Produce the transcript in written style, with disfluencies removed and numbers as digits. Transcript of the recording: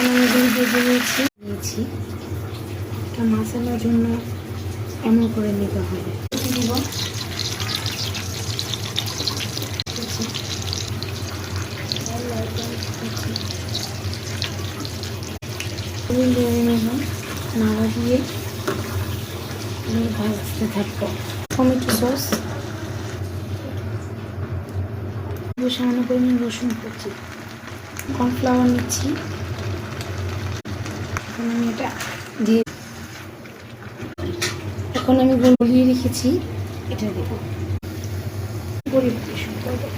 এখন আমি এগুলো ভেজে নিয়েছি। এটা মশলার জন্য এমন করে নিতে হবে। দিব নাড়া দিয়ে ভাজতে থাকবো। টমেটো সস, সামান্য পরিমাণ রসুন কুচি, কর্নফ্লাওয়ার নিচ্ছি। এখন আমি এটা দিয়ে এখন আমি গলিয়ে রেখেছি, এটা দেবো। পরিবেশন করবো।